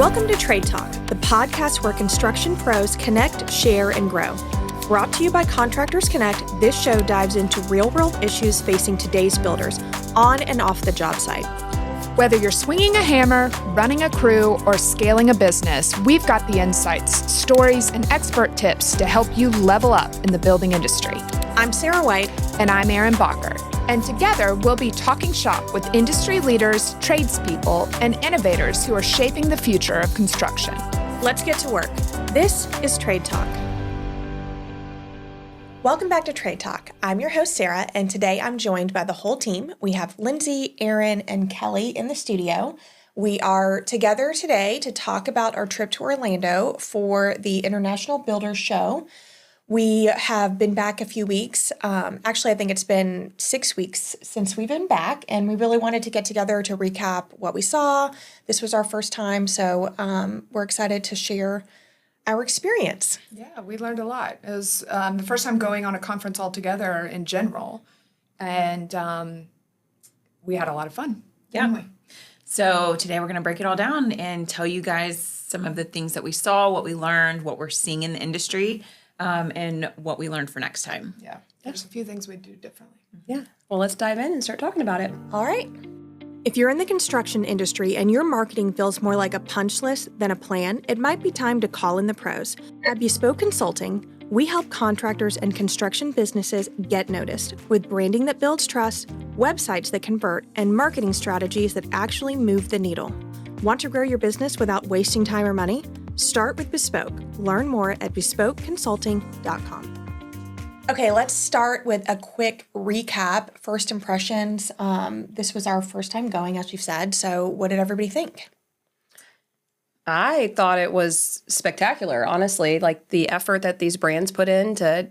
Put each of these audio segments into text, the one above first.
Welcome to Trade Talk, the podcast where construction pros connect, share, and grow. Brought to you by Contractors Connect, this show dives into real-world issues facing today's builders on and off the job site. Whether you're swinging a hammer, running a crew, or scaling a business, we've got the insights, stories, and expert tips to help you level up in the building industry. I'm Sarah White. And I'm Erin Bacher. And together, we'll be talking shop with industry leaders, tradespeople, and innovators who are shaping the future of construction. Let's get to work. This is Trade Talk. Welcome back to Trade Talk. I'm your host, Sarah, and today I'm joined by the whole team. We have Lindsay, Erin, and Kelly in the studio. We are together today to talk about our trip to Orlando for the International Builders Show. We have been back a few weeks. Actually, I think it's been 6 weeks since we've been back, and we really wanted to get together to recap what we saw. This was our first time, so we're excited to share our experience. Yeah, we learned a lot. It was the first time going on a conference all together in general, and we had a lot of fun. Yeah. So today we're going to break it all down and tell you guys some of the things that we saw, what we learned, what we're seeing in the industry, and what we learned for next time. Yeah, there's a few things we'd do differently. Yeah, well, let's dive in and start talking about it. All right. If you're in the construction industry and your marketing feels more like a punch list than a plan, it might be time to call in the pros. At Beespoke Consulting, we help contractors and construction businesses get noticed with branding that builds trust, websites that convert, and marketing strategies that actually move the needle. Want to grow your business without wasting time or money? Start with Beespoke. Learn more at bespokeconsulting.com. Okay, let's start with a quick recap. First impressions. This was our first time going, as we've said. So what did everybody think? I thought it was spectacular, honestly. Like the effort that these brands put in to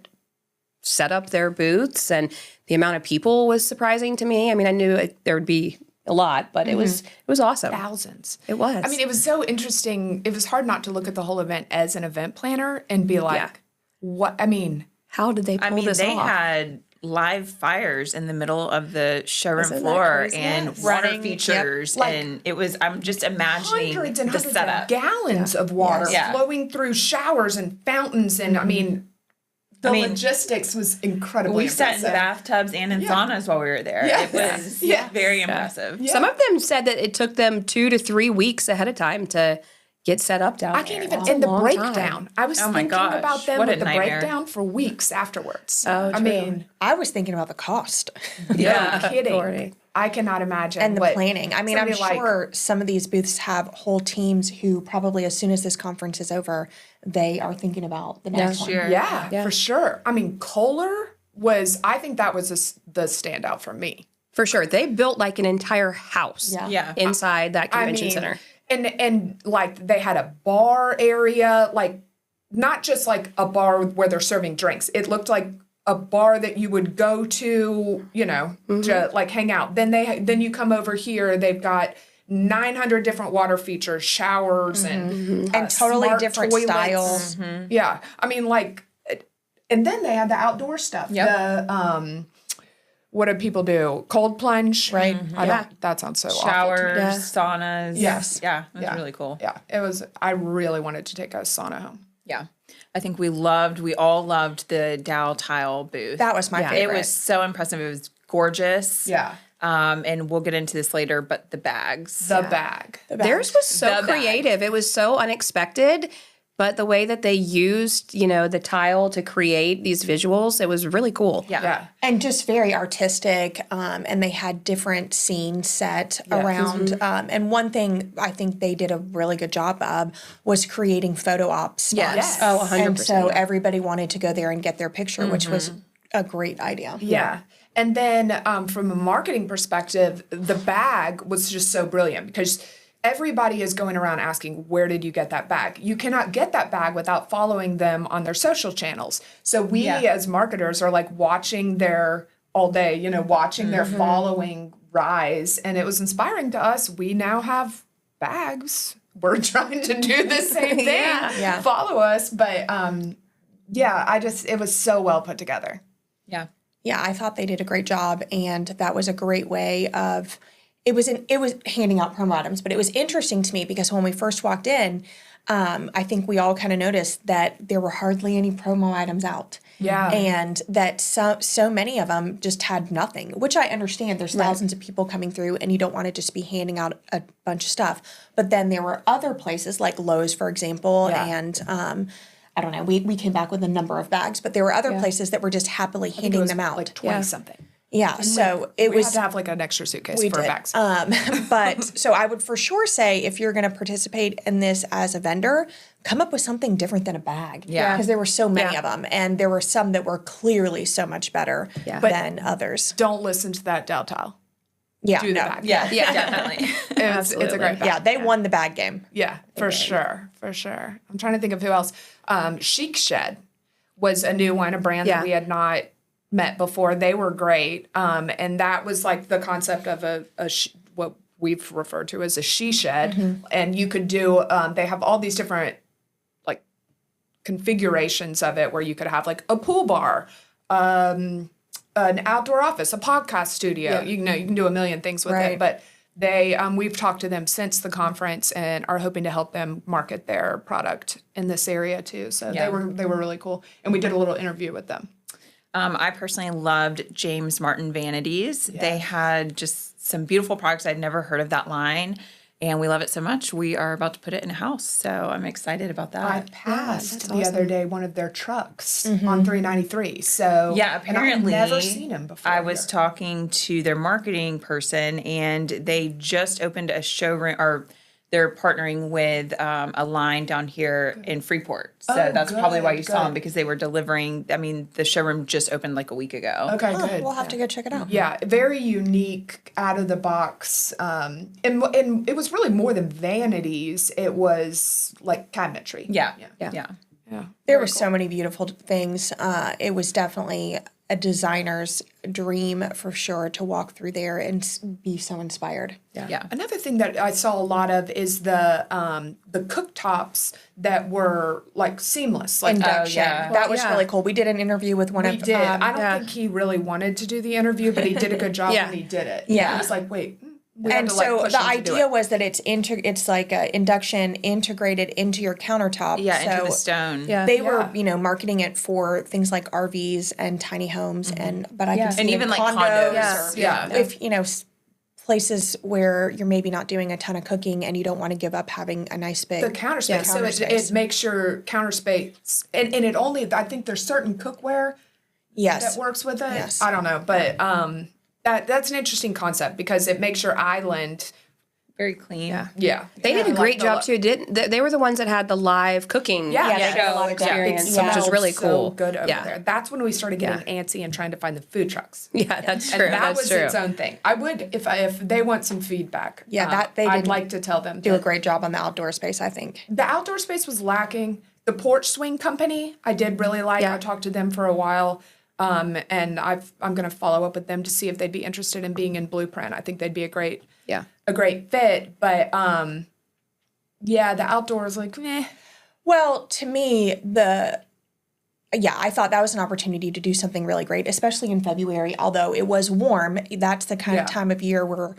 set up their booths and the amount of people was surprising to me. I mean, I knew there would be a lot, but it was awesome. Thousands. It was. I mean, it was so interesting. It was hard not to look at the whole event as an event planner and be like, what? I mean, how did they pull this off? They had live fires in the middle of the showroom floor and water features. Like, and it was, I'm just imagining hundreds and the hundreds setup. of gallons of water flowing through showers and fountains. And I mean, the logistics was incredibly impressive. We sat in bathtubs and in saunas while we were there. Yes. It was very impressive. Yeah. Some of them said that it took them 2 to 3 weeks ahead of time to get set up down there. I can't even, and the breakdown. Time. I was thinking about them with the breakdown for weeks afterwards. Oh, I mean, I was thinking about the cost. No kidding. I cannot imagine. And the planning. I mean, I'm sure some of these booths have whole teams who probably, as soon as this conference is over, they are thinking about the next one. Yeah, for sure. I mean, Kohler was, I think that was the standout for me. For sure. They built like an entire house inside that convention center. And like they had a bar area, like not just like a bar where they're serving drinks. It looked like a bar that you would go to, you know, to like hang out. Then you come over here, they've got 900 different water features, showers, and totally different toilets. styles. Yeah, I mean, like, and then they had the outdoor stuff. The what do people do? Cold plunge, right? That sounds so Showers, awful. saunas. Yes. Yeah, it was really cool. Yeah, it was. I really wanted to take a sauna home. Yeah. I think we all loved the Daltile booth. That was my favorite. It was so impressive. It was gorgeous. Yeah. And we'll get into this later, but the bags. The bag. Theirs was so creative. It was so unexpected. But the way that they used, you know, the tile to create these visuals, it was really cool. Yeah. And just very artistic. And they had different scenes set around. And one thing I think they did a really good job of was creating photo op spots. Yes. Oh, 100%. And so everybody wanted to go there and get their picture, which was a great idea. Yeah. And then from a marketing perspective, the bag was just so brilliant because everybody is going around asking, where did you get that bag? You cannot get that bag without following them on their social channels. So we as marketers are like watching their all day, you know, watching their following rise. And it was inspiring to us. We now have bags. We're trying to do the same thing. Follow us. But it was so well put together. Yeah. Yeah, I thought they did a great job. And that was a great way of it was handing out promo items, but it was interesting to me because when we first walked in, I think we all kind of noticed that there were hardly any promo items out. Yeah. And that so many of them just had nothing, which I understand. There's thousands of people coming through and you don't want to just be handing out a bunch of stuff. But then there were other places like Lowe's, for example, and I don't know, we came back with a number of bags, but there were other places that were just happily handing them out. Like 20 something. Yeah, so we had to have like an extra suitcase for bags. But so I would for sure say if you're going to participate in this as a vendor, come up with something different than a bag. Yeah. Because there were so many of them, and there were some that were clearly so much better than others. Don't listen to that Daltile. Yeah, Do the bag. Yeah, definitely. It's a great bag. Yeah, they won the bag game. Yeah, for sure. I'm trying to think of who else. Chic Shed was a new one, a brand that we had not met before. They were great. And that was like the concept of what we've referred to as a she shed. And you could do, they have all these different like configurations of it where you could have like a pool bar, an outdoor office, a podcast studio. You can do a million things with it. But they, we've talked to them since the conference and are hoping to help them market their product in this area too. So they were really cool. And we did a little interview with them. I personally loved James Martin Vanities. Yes. They had just some beautiful products. I'd never heard of that line, and we love it so much. We are about to put it in a house, so I'm excited about that. I passed the other day one of their trucks on 393. So apparently, and I've never seen them before. I was talking to their marketing person, and they just opened a showroom, or they're partnering with a line down here in Freeport. So that's probably why you saw them, because they were delivering. I mean, the showroom just opened like a week ago. Okay, good. We'll have to go check it out. Yeah, very unique, out of the box. And it was really more than vanities. It was like cabinetry. Yeah. There were so many beautiful things. It was definitely a designer's dream for sure to walk through there and be so inspired. Yeah. Another thing that I saw a lot of is the cooktops that were like seamless, like Induction. That was really cool. We did an interview with one of did. I don't think he really wanted to do the interview, but he did a good job when he did it. Yeah. It was like, wait. And so the idea was that it's like a induction integrated into your countertop. Yeah, so into the stone. Yeah. they were, marketing it for things like RVs and tiny homes, but I can see And in even like condos, condos. or if places where you're maybe not doing a ton of cooking and you don't want to give up having a nice big the counter space. So it makes your counter space, and it only, I think there's certain cookware that works with it. Yes. I don't know, but that's an interesting concept because it makes your island very clean. Yeah. They did a great job too. They were the ones that had the live cooking they did a lot of experience, It which was really cool. So good over there. That's when we started getting antsy and trying to find the food trucks. Yeah, that's true. And that was its own thing. I would, if they want some feedback. I'd like to tell them. Do a great job on the outdoor space, I think. The outdoor space was lacking. The Porch Swing Company, I did really like. I talked to them for a while. And I'm going to follow up with them to see if they'd be interested in being in Blueprint. I think they'd be a great fit. But the outdoors, like, meh. Well, to me, I thought that was an opportunity to do something really great, especially in February. Although it was warm, that's the kind of time of year where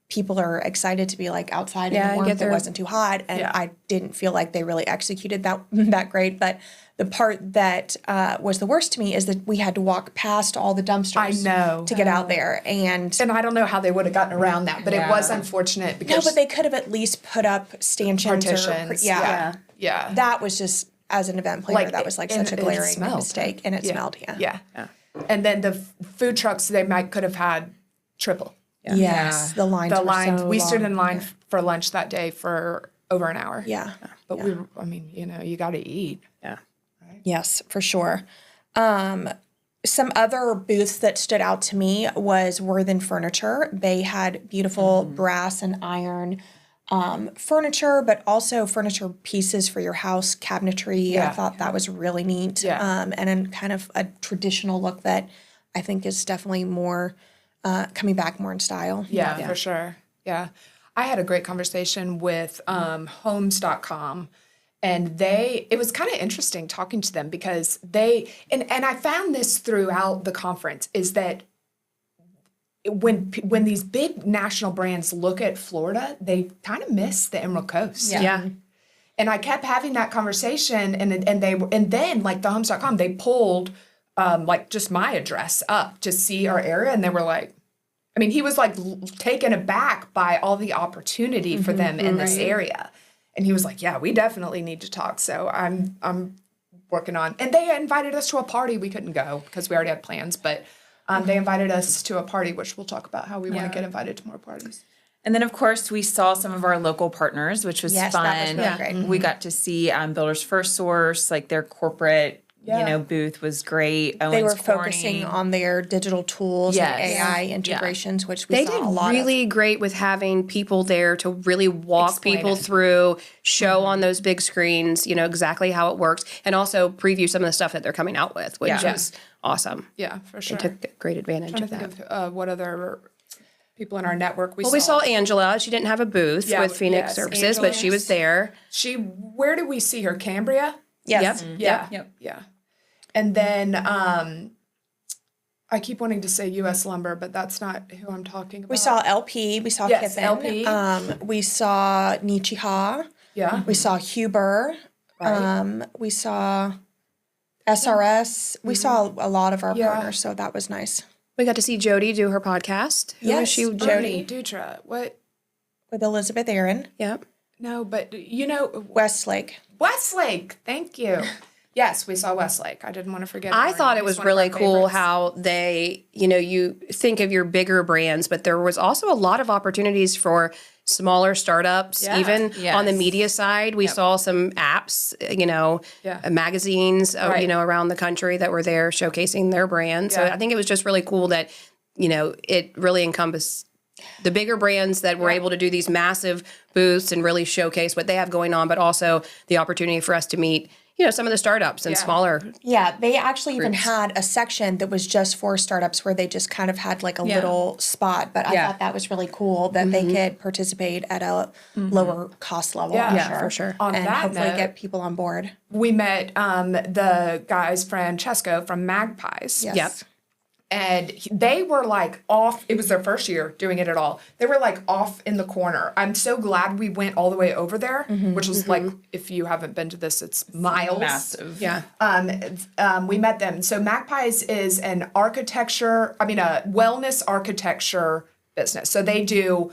people are excited to be like outside in the warmth. It wasn't too hot, and I didn't feel like they really executed that great. But the part that was the worst to me is that we had to walk past all the dumpsters to get out there. And I don't know how they would have gotten around that, but it was unfortunate because but they could have at least put up stanchions. Partitions. That was just, as an event planner, that was like such a glaring mistake. And it smelled, Yeah. And then the food trucks, they could have had triple. Yes, the lines were so long. We stood in line for lunch that day for over an hour. Yeah. But you got to eat. Yeah. Right? Yes, for sure. Some other booths that stood out to me was Worthen Furniture. They had beautiful brass and iron furniture, but also furniture pieces for your house, cabinetry. I thought that was really neat. And then kind of a traditional look that I think is definitely more coming back more in style. Yeah, for sure. Yeah. I had a great conversation with homes.com, and it was kind of interesting talking to them because and I found this throughout the conference, is that when these big national brands look at Florida, they kind of miss the Emerald Coast. Yeah. And I kept having that conversation, and then like the homes.com, they pulled like just my address up to see our area, and they were like, I mean, he was like taken aback by all the opportunity for them in this area, and he was like, "Yeah, we definitely need to talk." So I'm working on, and they invited us to a party. We couldn't go because we already had plans, but they invited us to a party, which we'll talk about how we want to get invited to more parties. And then, of course, we saw some of our local partners, which was fun. That was really great. We got to see Builders First Source, like their corporate, booth was great. They were focusing on their digital tools and AI integrations, which we saw a lot They did really great with having people there to really walk people through, show on those big screens, exactly how it works, and also preview some of the stuff that they're coming out with, which is awesome. Yeah, for sure. They took great advantage of that. Think of what other people in our network we saw Angela. She didn't have a booth with Phoenix Services, Angela, but she was there. Where did we see her? Cambria? Yes. Yep. Yeah. And then I keep wanting to say U.S. Lumber, but that's not who I'm talking about. We saw LP. We saw Yes, Kiffin. LP. We saw Nichiha. Yeah. We saw Huber. Right. We saw SRS. We saw a lot of our partners, so that was nice. We got to see Jody do her podcast. Who was she? Jody Dutra. What? With Elizabeth Erin. Yep. No, but Westlake. Westlake. Thank you. Yes, we saw Westlake. I didn't want to forget. I thought it was really cool how they, you think of your bigger brands, but there was also a lot of opportunities for smaller startups, even on the media side. We saw some apps, magazines, around the country that were there showcasing their brand. So I think it was just really cool that, it really encompassed the bigger brands that were able to do these massive booths and really showcase what they have going on, but also the opportunity for us to meet some of the startups and smaller. Yeah, they actually even had a section that was just for startups where they just kind of had like a little spot. But I thought that was really cool that they could participate at a lower cost level. Yeah, for sure. On and that hopefully note, get people on board. we met the guys, Francesco from Magpies. Yes. Yep. And they were like off. It was their first year doing it at all. They were like off in the corner. I'm so glad we went all the way over there, which was like, if you haven't been to this, it's miles. Massive. Yeah. We met them. So Magpies is a wellness architecture business. So they do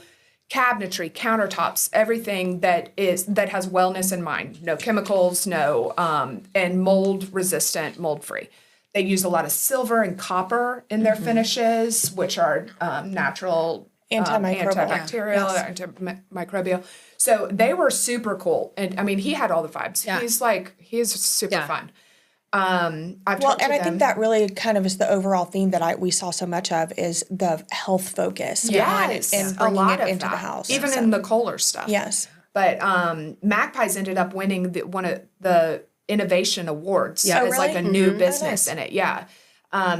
cabinetry, countertops, everything that has wellness in mind. No chemicals, and mold resistant, mold free. They use a lot of silver and copper in their finishes, which are natural antibacterial, antimicrobial. So they were super cool. And I mean, he had all the vibes. Yeah. He's super fun. I think that really kind of is the overall theme that we saw so much of is the health focus. Yes, and bringing it into the house. Even in the Kohler stuff. Yes. But Magpies ended up winning one of the Innovation Awards. Yeah. It's like a new business in it. Yeah.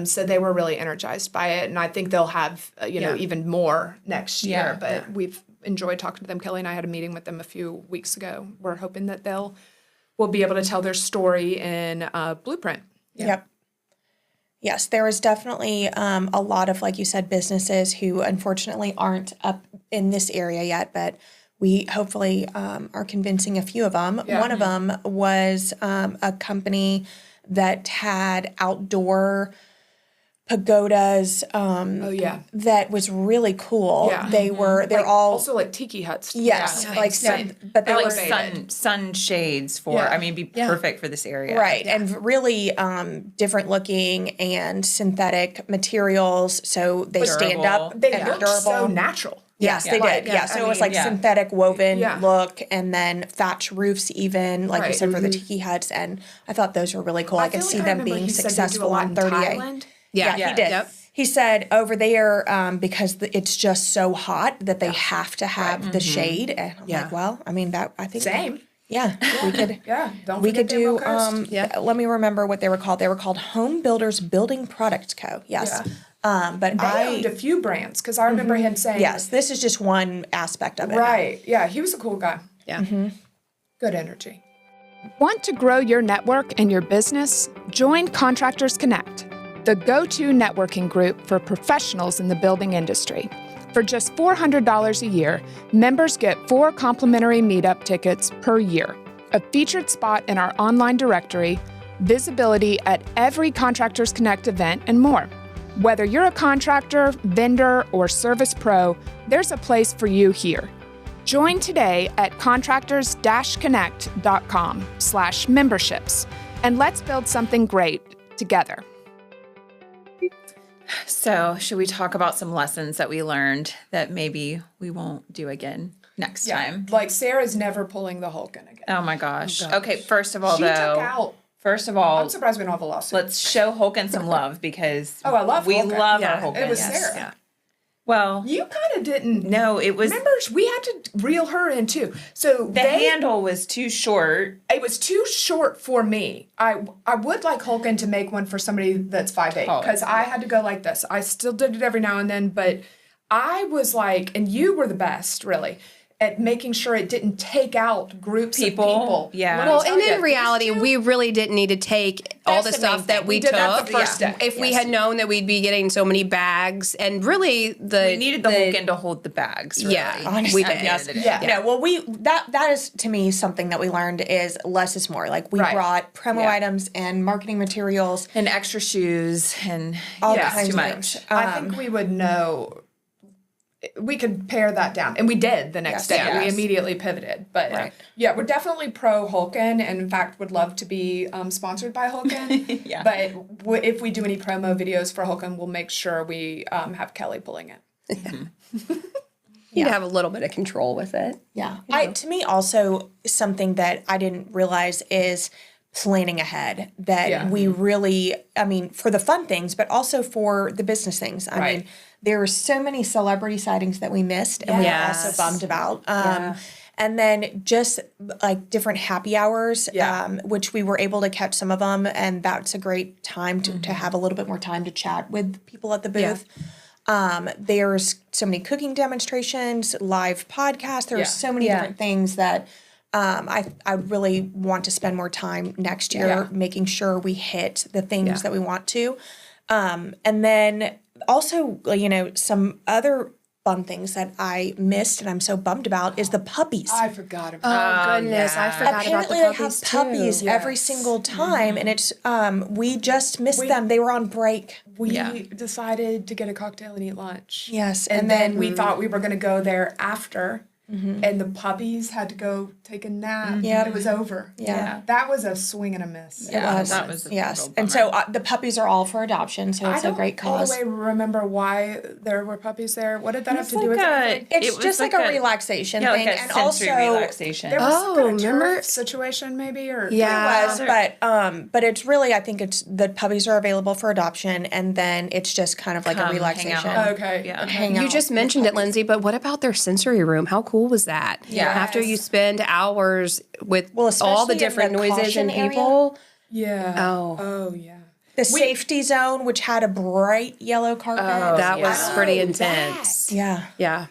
So they were really energized by it. And I think they'll have, even more next year. But we've enjoyed talking to them. Kelly and I had a meeting with them a few weeks ago. We're hoping that we'll be able to tell their story in Blueprint. Yeah. Yep. Yes, there is definitely a lot of, like you said, businesses who unfortunately aren't up in this area yet, but we hopefully are convincing a few of them. Yeah. One of them was a company that had outdoor pagodas. That was really cool. Yeah. They're all also like tiki huts. Yes, but they're like sun shades for. Yeah. I mean, be perfect for this area, right? Yeah. And really different looking and synthetic materials, so they stand up. They look durable. So natural. Yes, they did. Yeah, so it was like synthetic woven look, and then thatch roofs, even like you said for the tiki huts. And I thought those were really cool. I could see them being successful on 38. Yeah, he did. Yep. He said over there because it's just so hot that they have to have the shade. And I'm like, well, I mean I think same. Yeah, we could. Don't we could do. Let me remember what they were called. They were called Home Builders Building Products Co. Yes. Yeah. But I owned a few brands because I remember him saying, yes, this is just one aspect of it. Right. Yeah. He was a cool guy. Yeah. Good energy. Want to grow your network and your business? Join Contractors Connect. the go-to networking group for professionals in the building industry. For just $400 a year, members get 4 complimentary meetup tickets per year, a featured spot in our online directory, visibility at every Contractors Connect event, and more. Whether you're a contractor, vendor, or service pro, there's a place for you here. Join today at contractors-connect.com/memberships, and let's build something great together. So, should we talk about some lessons that we learned that maybe we won't do again next time? Like Sarah's never pulling the Hulken again. Oh my gosh. Okay, first of all, She took though, out. first of all, I'm surprised we don't have a lawsuit. let's show Hulken some love because I love we Hulken. love Yeah, our Hulken. it was yes. Sarah. Well, You kind of didn't. no, it was Remember, we had to reel her in too. So the handle was too short. it was too short for me. I would like Hulken to make one for somebody that's 5'8", because I had to go like this. I still did it every now and then, but I was like, and you were the best, really, at making sure it didn't take out groups of people. Yeah. Let me Well, tell and you, in reality, these two- we really didn't need to take all the That's the main stuff that thing. we We did took. that the first day. If we Yes. had known that we'd be getting so many bags, and really We needed the Hulken to hold the bags. Really. Yeah, Honestly, we did. yes. Yeah. You know, well, that is to me something that we learned is less is more. Like we Right. brought promo items and marketing materials, And extra shoes and all yeah, kinds too of much. things. I think we would know. We could pare that down, and we did the next day. Yes. We immediately pivoted, but Right. yeah, we're definitely pro Hulken, and in fact, would love to be sponsored by Hulken. Yeah. But if we do any promo videos for Hulken, we'll make sure we have Kelly pulling it. You'd have a little bit of control with it. Yeah. To me, also, something that I didn't realize is planning ahead. That Yeah. we really, I mean, for the fun things, but also for the business things. I Right. mean, there were so many celebrity sightings that we missed and we were Yes. also bummed about. And then just like different happy hours, Yeah. which we were able to catch some of them. And that's a great time to have a little bit more time to chat with people at the booth. There's so many cooking demonstrations, live podcasts. There's so many different things that I really want to spend more time next year making sure we hit the things that we want to. And then also, you know, some other fun things that I missed and I'm so bummed about is the puppies. I forgot about. Oh, goodness, I forgot Apparently about the they have puppies puppies too. every single time, and it's we just missed them. They were on break. We decided to get a cocktail and eat lunch. Yes, and then we thought we were going to go there after. And the puppies had to go take a nap. Yep. It was over. Yeah. That was a swing and a miss. It was. that was a yes, real and so the puppies are all for adoption, so it's a great cause. I don't all the way remember why there were puppies there. What did that have to do with like anything? It's It was just like a relaxation yeah, thing, like a and sensory also relaxation. There was some kind of remember- turf situation maybe or Yeah. it was, but it's really I think it's the puppies are available for adoption, and then it's just kind of like Come a hang relaxation. out. Okay. Yeah. Hang You out just with mentioned it, puppies. Lindsay, but what about their sensory room? How cool was that? Yeah. After you spend hours with Well, all the especially in different the noises caution and area. people. Yeah. Oh. Oh yeah. The safety zone, which had a bright yellow carpet. That was yeah. pretty Oh, intense. Yeah. Yeah.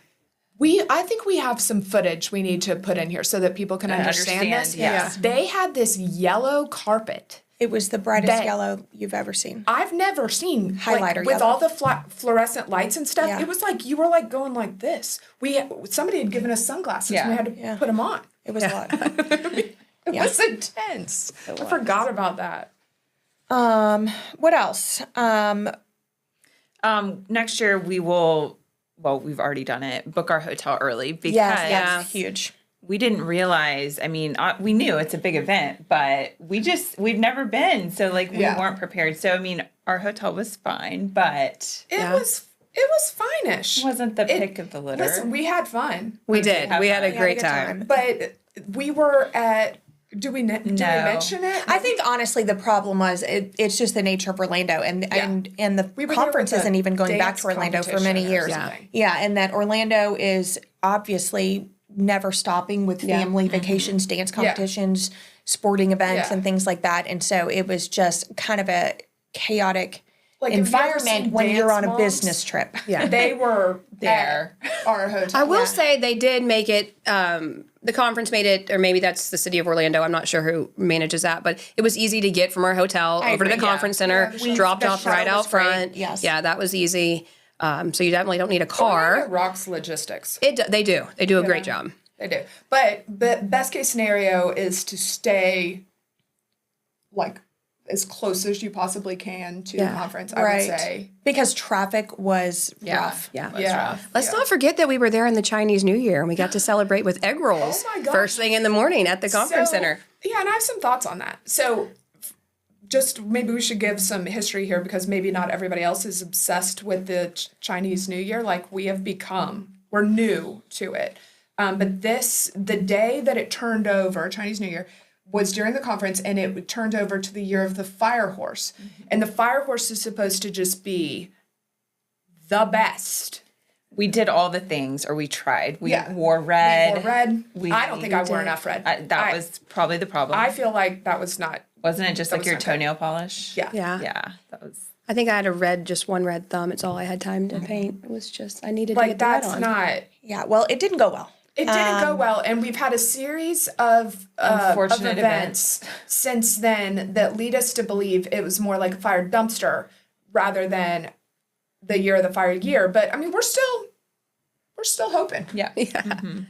I think we have some footage we need to put in here so that people can understand this. yes. They had this yellow carpet. It was the brightest That- yellow you've ever seen. I've never seen Highlighter with yellow. all the fluorescent lights and stuff. Yeah. It was like you were like going like this. Somebody had given us sunglasses. Yeah. And we had to put them on. It was a lot. It was intense. I forgot about that. What else? Next year we will. Well, we've already done it. Book our hotel early because Yes, that's huge. we didn't realize. I mean, we knew it's a big event, but we've never been, so like we weren't prepared. So I mean, our hotel was fine, but It was fine-ish. it wasn't the pick of the litter. Listen, we had fun. We did. We had a We had a great good time. But we were at do we mention it? I think honestly the problem was it's just the nature of Orlando and the were there conference with the isn't even going back dance to Orlando for many competition or years. something. Yeah, and that Orlando is obviously never stopping with family vacations, dance competitions, sporting events Yeah. and things like that. And so it was just kind of a chaotic Like, have you ever environment seen when you're Dance on a Moms? business trip. Yeah. They were There. at our hotel. I will say they did make it, the conference made it, or maybe that's the city of Orlando. I'm not sure who manages that, but it was easy to get from our hotel over to the agree. conference center, dropped the off right shuttle out was great. front. Yes. Yeah, that was easy. So you definitely don't need a Orlando car. rocks logistics. They do. They do a great job. They do. But best case scenario is to stay like as close as you possibly can to the conference, I would say. Because traffic was rough. Yeah. Yeah. Let's not forget that we were there in the Chinese New Year and we got to celebrate with egg rolls Oh my gosh. first thing in the morning at the conference center. Yeah, and I have some thoughts on that. So just maybe we should give some history here because maybe not everybody else is obsessed with the Chinese New Year like we have become. We're new to it. But the day that it turned over, Chinese New Year, was during the conference, and it turned over to the year of the fire horse. Mm-hmm. And the fire horse is supposed to just be the best. We did all the things, or we tried. We Yeah. wore red. We wore red. I don't think I wore enough red. That was probably the problem. I feel like that was not. Wasn't it just like was your not good. toenail polish? Yeah. Yeah. Yeah, that was. I think I had just one red thumb. It's all I had time to paint. It was just, I needed to Like, get the red that's on. not. Yeah, well, it didn't go well. It didn't go well, and we've had a series of Unfortunate events since then that lead us to believe it was more like a fire dumpster rather than the year of the fire year. But I mean, we're still hoping. Yeah.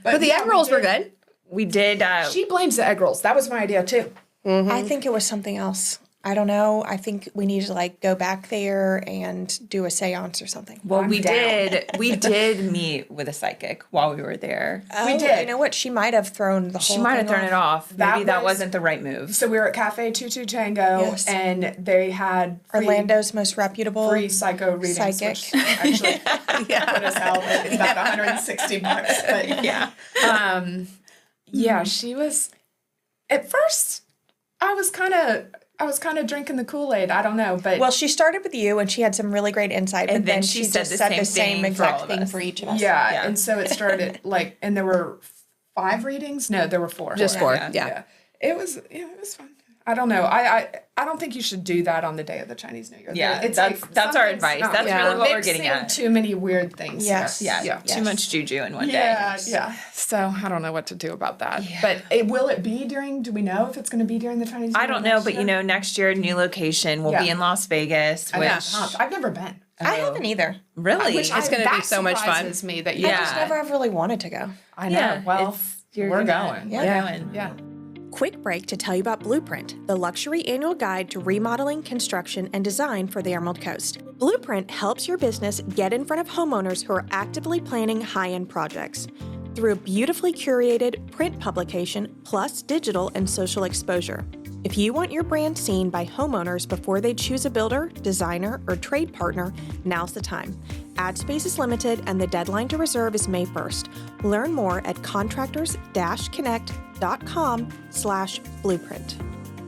But the egg rolls were good. We did. She blames the egg rolls. That was my idea too. I think it was something else. I don't know. I think we need to like go back there and do a seance or something. well, I'm we down. did. We did meet with a psychic while we were there. We did. You know what? She might have thrown the whole She might have thing thrown off. it off. That Maybe that was- wasn't the right move. So we were at Cafe 22 Tango, Yes. and they had Orlando's most reputable. free psycho readings, psychic. which actually put us out at about $160. But yeah, she was. At first, I was kind of drinking the Kool-Aid. I don't know, but Well, she started with you, and she had some really great insight. But And then then she she said just the said same the same thing for all exact of thing us. for each of us. yeah, and so it started like, and there were 5 readings. No, there were 4. Just 4. Yeah. Yeah. It was fun. I don't know. I don't think you should do that on the day of the Chinese New Year. Yeah, It's that's like our something's advice. not That's right. really what we're Mixing getting at. Too many weird things. Yes. here. Yeah, Yeah. too much juju in one day. Yeah. So I don't know what to do about that. But will it be during? Do we know if it's going to be during the Chinese New Year? I don't know, next but year? you know, next year, new location. We'll be Yeah. in Las Vegas, I'm which pumped. I've never been. I haven't either. really Which It's gonna be so much fun. surprises me that you. I Yeah. just never have really wanted to go. I know. Yeah, Well, you're we're gonna- going. We're going. Yeah. Quick break to tell you about Blueprint, the luxury annual guide to remodeling, construction, and design for the Emerald Coast. Blueprint helps your business get in front of homeowners who are actively planning high-end projects. Through a beautifully curated print publication plus digital and social exposure. If you want your brand seen by homeowners before they choose a builder, designer, or trade partner, now's the time. Ad space is limited and the deadline to reserve is May 1st. Learn more at contractors-connect.com/blueprint.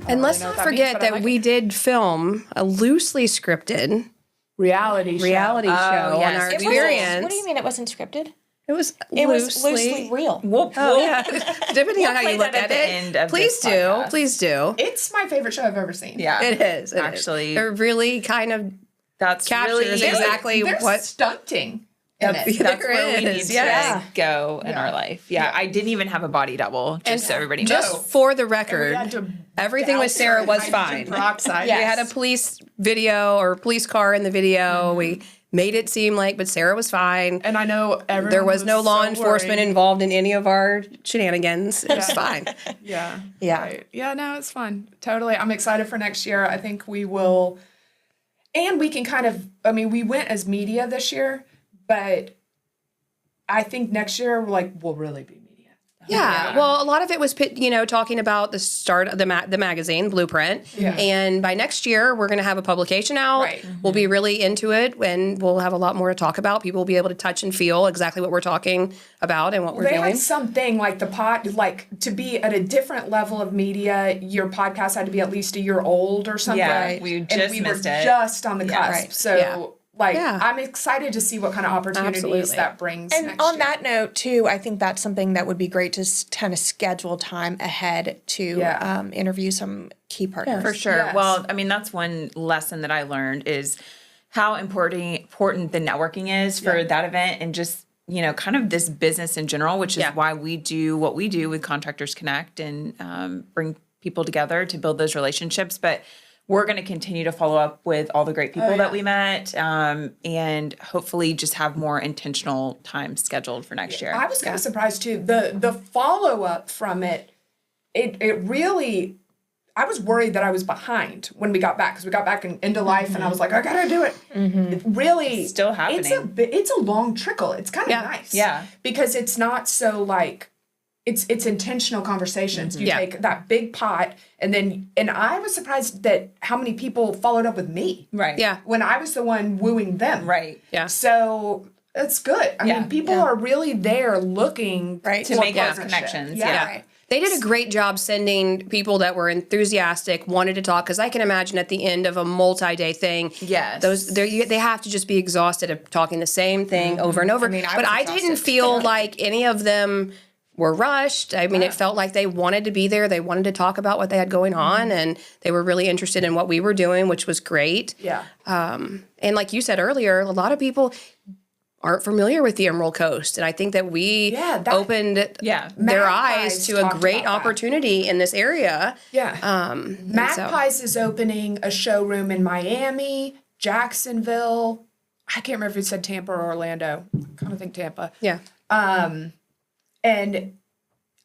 And let's know not what that means, forget but I that like we did film a loosely scripted Reality show. reality show on yes. our It was- experience. What do you mean it wasn't scripted? It was It was loosely real. Oh, yeah. Depending on how play you look that at at the it. end of Please this do. podcast. Please do. It's my favorite show I've ever seen. Yeah, It is. It is. Actually- They're really kind of that's captures really exactly There's what. stunting in That's, it. that's There where we is, need yeah. to go in our life. Yeah, I didn't even have a body double. Just so everybody knows. Just for the We record, had to everything with douse Sarah her in was hydrogen fine. peroxide. We had a police video or police car in the video. We made it seem like, but Sarah was fine. And I know everyone There was no law so enforcement worried. involved in any of our shenanigans. It was fine. Yeah. Yeah. Right. Yeah, no, it's fun. Totally. I'm excited for next year. I think we will. And we can kind of, I mean, we went as media this year, but I think next year, we'll really be media. Yeah. Well, a lot of it was, talking about the start of the magazine, Blueprint. Yeah. And by next year, we're going to have a publication out. Right. We'll be really into it, and we'll have a lot more to talk about. People will be able to touch and feel exactly what we're talking about and what we're They doing. had something like to be at a different level of media, your podcast had to be at least a year old or something. Yeah, Right. we And just we missed were it. just on the cusp. Right. So, Yeah. Yeah. I'm excited to see what kind of opportunities Absolutely. that brings And next on year. that note, too, I think that's something that would be great to kind of schedule time ahead to interview some key partners. For sure. Yes. Well, I mean, that's one lesson that I learned is how important the networking is for that event, and just, you know, kind of this business in general, which is why we do what we do with Contractors Connect and bring people together to build those relationships. But we're going to continue to follow up with all the great people that we met, and hopefully just have more intentional time scheduled for next year. I was kind of surprised too. The follow up from it really. I was worried that I was behind when we got back, because we got back into life, and I was like, I gotta do it. It really, It's still happening. It's a long trickle. It's kind of nice, because it's not so like it's intentional conversations. You take that big pot, and I was surprised that how many people followed up with me. Right. Yeah. When I was the one wooing them. Right. Yeah. So it's good. I mean, people are really there looking To make those connections. Yeah. Right. They did a great job sending people that were enthusiastic, wanted to talk, because I can imagine at the end of a multi-day thing, they have to just be exhausted of talking the same thing over and over. I mean, but I didn't feel like any of them were rushed. I mean, it felt like they wanted to be there. They wanted to talk about what they had going on, and they were really interested in what we were doing, which was great. Yeah. And like you said earlier, a lot of people aren't familiar with the Emerald Coast. And I think that we opened their eyes to a great opportunity in this area. Yeah. Magpies is opening a showroom in Miami, Jacksonville. I can't remember if it said Tampa or Orlando. I kind of think Tampa. Yeah. And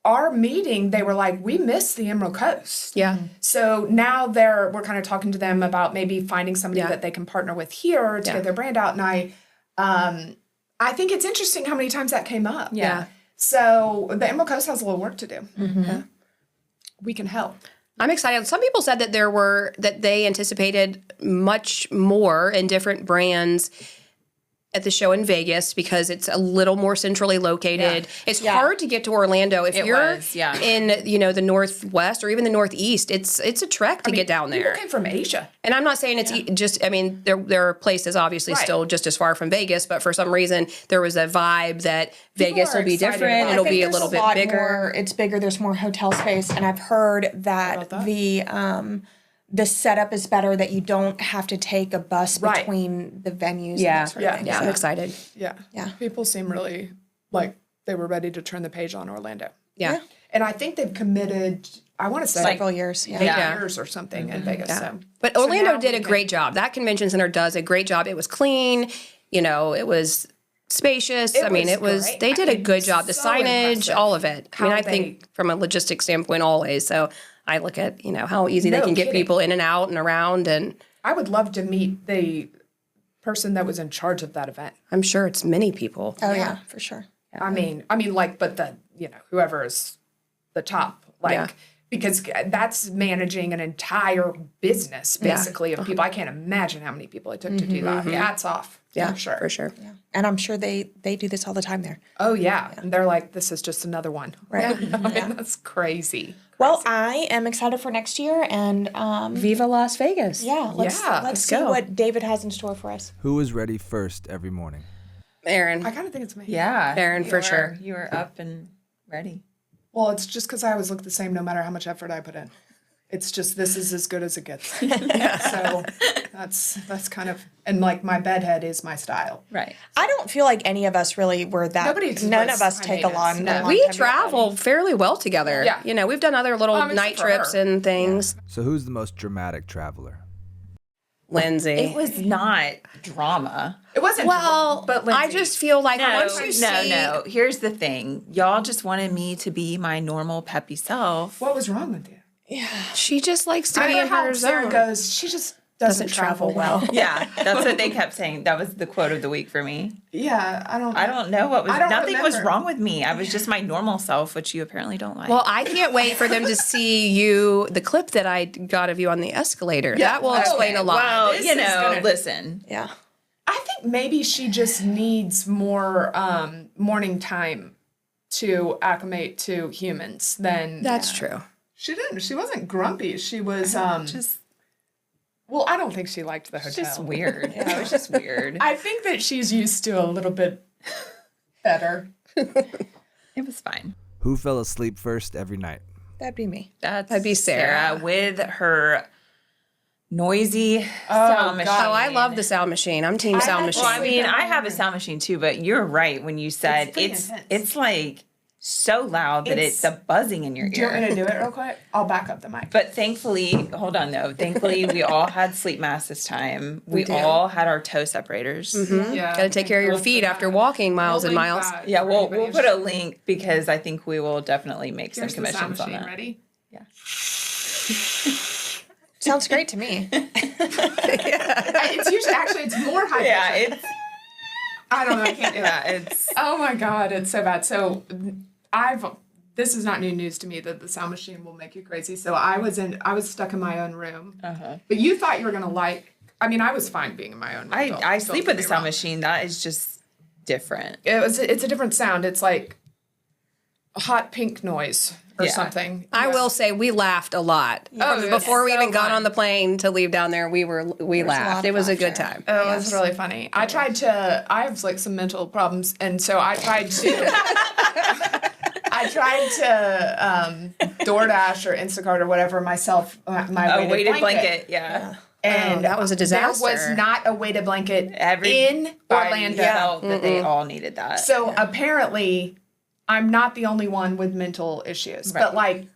our meeting, they were like, we miss the Emerald Coast. Yeah. So now we're kind of talking to them about maybe finding somebody that they can partner with here to get their brand out. And I think it's interesting how many times that came up. Yeah. So the Emerald Coast has a little work to do. Yeah. We can help. I'm excited. Some people said that they anticipated much more in different brands at the show in Vegas, because it's a little more centrally located. It's hard to get to Orlando if you're in, the Northwest or even the Northeast. It's a trek to get down there. People came from Asia. And I'm not saying it's just, I mean, there are places obviously still just as far from Vegas, but for some reason there was a vibe that Vegas will be different. It'll be a little bit bigger. It's bigger. There's more hotel space. And I've heard that the setup is better, that you don't have to take a bus between the venues. And that sort of thing. I'm excited. Yeah. People seem really like they were ready to turn the page on Orlando. Yeah. And I think they've committed, I want to say, several years. 8 years or something in Vegas. Yeah. So. But Orlando did a great job. That convention center does a great job. It was clean. It was spacious. They did a good job. The signage, impressive. all of it. I think from a logistics standpoint always. So I look at, how easy they can get people in and out and around. And I would love to meet the person that was in charge of that event. I'm sure it's many people. Oh yeah, for sure. I mean, but the, whoever is the top, because that's managing an entire business basically of people. I can't imagine how many people it took to do that. Hats off. Yeah, for sure. Yeah. And I'm sure they do this all the time there. Oh yeah. And they're like, this is just another one. Right. That's crazy. Well, I am excited for next year, and Viva Las Vegas. let's see go. what David has in store for us. Who is ready first every morning? Erin. I kind of think it's me. Yeah. Erin, for sure. You were up and ready. Well, it's just because I always look the same no matter how much effort I put in. It's just, this is as good as it gets. So that's kind of, and like my bedhead is my style. Right. I don't feel like any of us really were that. None of us take a long. We travel fairly well together. Yeah. We've done other little night trips and things. So who's the most dramatic traveler? Lindsay. It was not drama. It wasn't. But Lindsay, I just feel like once you see. No. Here's the thing. Y'all just wanted me to be my normal peppy self. What was wrong with you? She just likes to be in how her Sarah zone. goes, she just doesn't travel well. Yeah, that's what they kept saying. That was the quote of the week for me. Yeah, I don't know what was. Nothing was remember. wrong with me. I was just my normal self, which you apparently don't like. Well, I can't wait for them to see the clip that I got of you on the escalator. That will explain a lot. Well, listen. Yeah. I think maybe she just needs more morning time to acclimate to humans than. That's true. She didn't. She wasn't grumpy. She was just. Well, I don't think she liked the hotel. It's just weird. It was just weird. I think that she's used to a little bit better. It was fine. Who fell asleep first every night? That'd be me. That'd be Sarah. With her noisy sound machine. God. Oh, I love the sound machine. I'm team sound machine. Well, I mean, I have a sound machine too, but you're right when you said pretty it's intense. like so loud that it's a buzzing in your Do you want me ear. to do it real quick? I'll back up the mic. But thankfully, hold on though. Thankfully, we all had sleep masks this time. We all had our toe separators. Yeah. Got to take care of your feet after walking miles and miles. Yeah, we'll put a link because I think we will definitely make some Here's the sound commissions on machine. that. Ready? Sounds great to me. It's usually it's more high. Yeah, pitch. it's I don't know. I can't do that. it's Oh my God, it's so bad. So this is not new news to me that the sound machine will make you crazy. So I was stuck in my own room. But you thought you were gonna I mean, I was fine being in my own room. I Don't sleep get with the me sound wrong. machine. That is just different. It's a different sound. It's like a hot pink noise or Yeah. something. I will say we laughed a lot. Oh, Before we so even got fun. on the plane to leave down there, we laughed. lot It of was a good laughter. time. It was really funny. I have like some mental problems, and so I tried to DoorDash or Instacart or whatever myself my A weighted blanket. Yeah. And that was a disaster. There was not a weighted blanket in Everybody Orlando. felt that they all needed that. So apparently, I'm not the only one with mental issues, Right. but like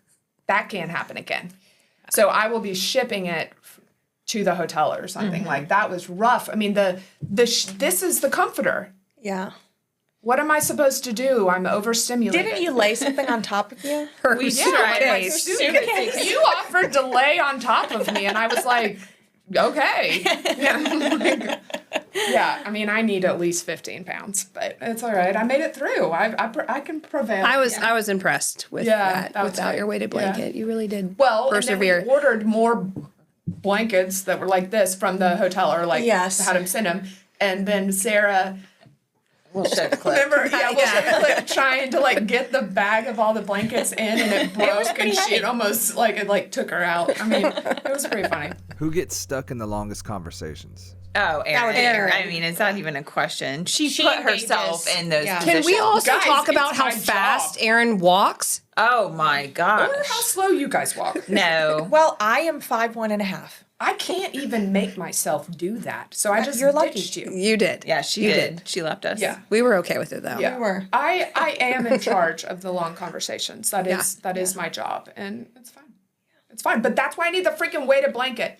that can't happen again. So I will be shipping it to the hotel or something. Like that was rough. I mean, this is the comforter. Yeah. What am I supposed to do? I'm overstimulated. Didn't you lay something on top of you? we my suitcase. suitcase. You offered to lay on top of me, and I was like, okay. Yeah, I mean, I need at least 15 pounds, but it's all right. I made it through. I can prevail. I was impressed with Yeah, that. that was Without great. your weighted Yeah. blanket, you really did Well, persevere. And then we ordered more blankets that were like this from the hotel, or like Yes. had them send them. And then Sarah, We'll show the clip. remember, we'll show the clip, trying to like get the bag of all the blankets in, and it broke, and she almost it took her out. I mean, it was pretty funny. Who gets stuck in the longest conversations? Oh, Erin. Erin. I mean, it's not even a question. She put engages. herself in those Yeah. positions. Can we also Guys, talk about it's how my fast job. Erin walks? Oh my gosh. Or how slow you guys walk. No. Well, I am 5'1.5". I can't even make myself do that, so I just You're lucky. ditched you. You did. Yeah, she You did. She left us. Yeah. We were okay with it though. Yeah. We were. I am in charge of the long conversations. That is my job, and it's fine. It's fine. But that's why I need the freaking weighted blanket.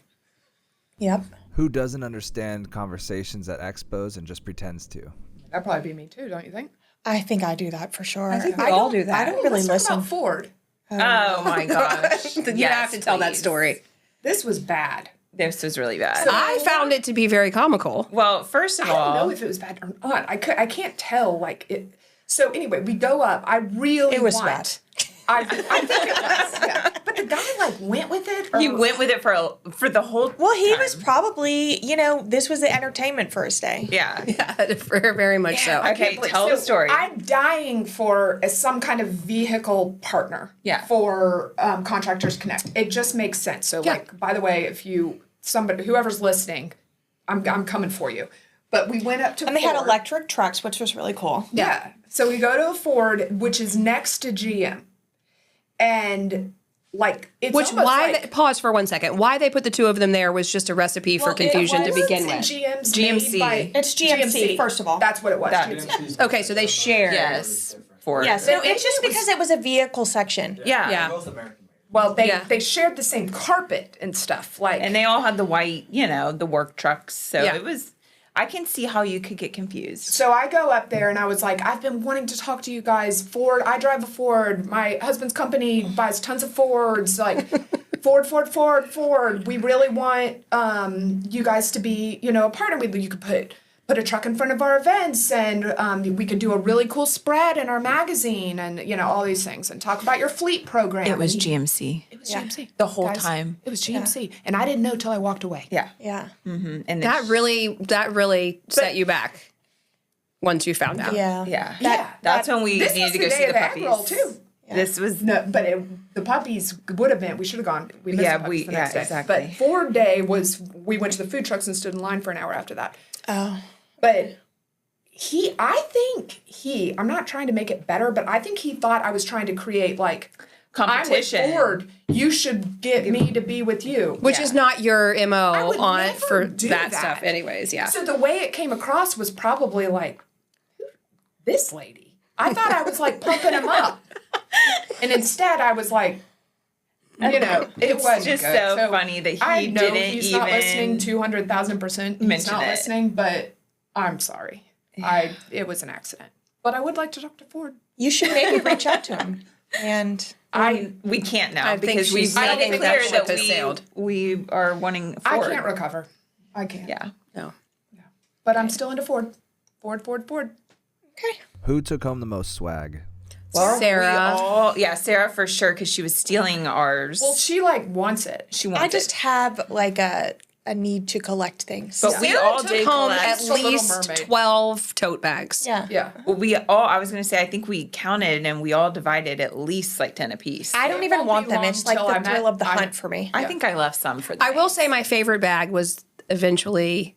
Yep. Who doesn't understand conversations at expos and just pretends to? That'd probably be me too, don't you think? I think I do that for sure. I think we all do that. I don't really Let's talk listen. about Ford. Oh my gosh. You have to tell that story. This was bad. This was really bad. I found it to be very comical. Well, first of I don't all, know if it was bad or not. I can't tell. Like it. So anyway, we go up. I really It was want. bad. I think it was. Yeah. But the guy went with it. Or, he went with it for the whole Well, he time. was probably, this was the entertainment first day. Yeah. Very much so. I Okay, can't believe- tell the story. I'm dying for some kind of vehicle partner. Yeah. For Contractors Connect. It just makes sense. So like, by the way, if whoever's listening, I'm coming for you. But we went up to And they had Ford. electric trucks, which was really cool. Yeah. So we go to a Ford, which is next to GM. And it's almost Pause for 1 second. Why they put the two of them there was just a recipe for confusion to begin with. GMC. It's GMC, first of all. That's what it was. That- GMC. Okay, so they share. Yes. For Yes, no, it's just because it was a vehicle section. Yeah. Yeah. Both American made. Well, Yeah. they shared the same carpet and stuff. And they all had the white, the work trucks. So Yeah. it was. I can see how you could get confused. So I go up there and I was like, I've been wanting to talk to you guys. Ford, I drive a Ford. My husband's company buys tons of Fords. Like, Ford. We really want you guys to be, a partner. You could put a truck in front of our events, and we could do a really cool spread in our magazine, and all these things, and talk about your fleet program. It was And GMC. It was GMC The whole Guys, time. It was GMC, and I didn't know till I walked away. Yeah. Yeah. And That really set you back once you found out. Yeah. Yeah. That's when we This needed was to the go day see of the egg puppies. roll, too. This was No, but the puppies would have been. We should have gone. We missed Yeah, the puppies the next day. exactly. But Ford Day was. We went to the food trucks and stood in line for an hour after that. Oh. But I'm not trying to make it better, but I think he thought I was trying to create competition. I'm with Ford. You should get me to be with you. Which is not your MO would on never for do that that. stuff anyways, yeah. So the way it came across was probably like, this lady. I thought I was like pumping him up. And instead I was like, it was just good. so funny that he I know didn't he's not even listening 200,000%. He's mention not it. listening, but I'm sorry. It was an accident. But I would like to talk to Ford. You should maybe reach out to him. And we can't now I think because we've she's- made I think it that clear ship that has sailed. we are wanting I Ford. can't recover. I can't. Yeah. No. But I'm still into Ford. Ford. okay. Who took home the most swag? Sarah. Sarah for sure because she was stealing ours. Well, she like wants it. she wants I just it. have like a need to collect things. But we Sarah all took did home collect. at The Little least Mermaid. 12 tote bags. yeah. Yeah. Well, I was going to say, I think we counted and we all divided at least like 10 apiece. I don't It even won't want be them. long It's like till the I'm thrill at- of the I'm- hunt for me. I think I left some for the I will say my favorite bag was eventually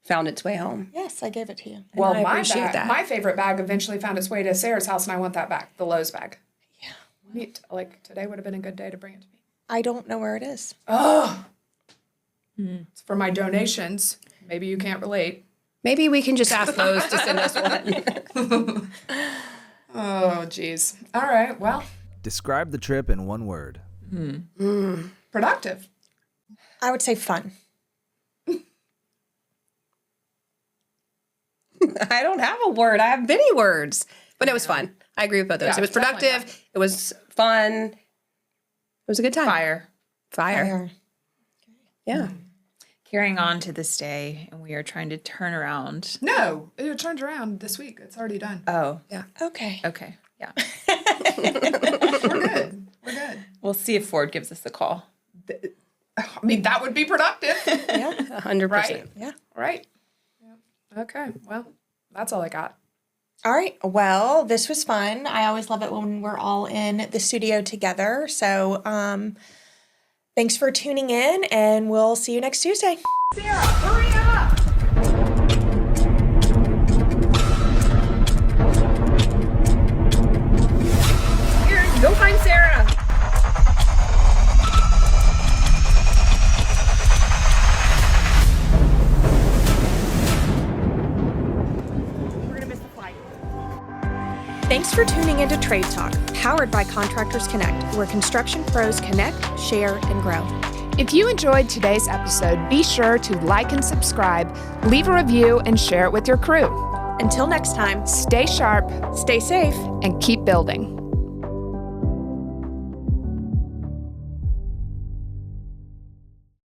found its way home. Yes, I gave it to you. Well, I my appreciate bag, that. my favorite bag eventually found its way to Sarah's house, and I want that back, the Lowe's bag. Yeah. Neat. Like today would have been a good day to bring it to me. I don't know where it is. Oh, it's for my donations. Maybe you can't relate. Maybe we can just ask Lowe's to send us one. Oh, geez. All right. Well, Describe the trip in one word. productive. I would say fun. I don't have a word. I have many words. But it was fun. I agree with both of those. Yeah, It was it's definitely productive. It was fun. It was a good time. fire. Fire. Yeah. Carrying on to this day, and we are trying to turn around. No, it turned around this week. It's already done. Oh, Okay. okay. Yeah. We're good. We're good. We'll see if Ford gives us a call. I mean, that would be productive, Yeah. 100%. right? Yeah. Right. Yeah. Okay. Well, that's all I got. All right. Well, this was fun. I always love it when we're all in the studio together. So, thanks for tuning in, and we'll see you next Tuesday. Sarah, hurry up! Erin, go find Sarah. Thanks for tuning into Trade Talk, powered by Contractors Connect, where construction pros connect, share, and grow. If you enjoyed today's episode, be sure to like and subscribe, leave a review, and share it with your crew. Until next time, Stay sharp stay safe. and keep building.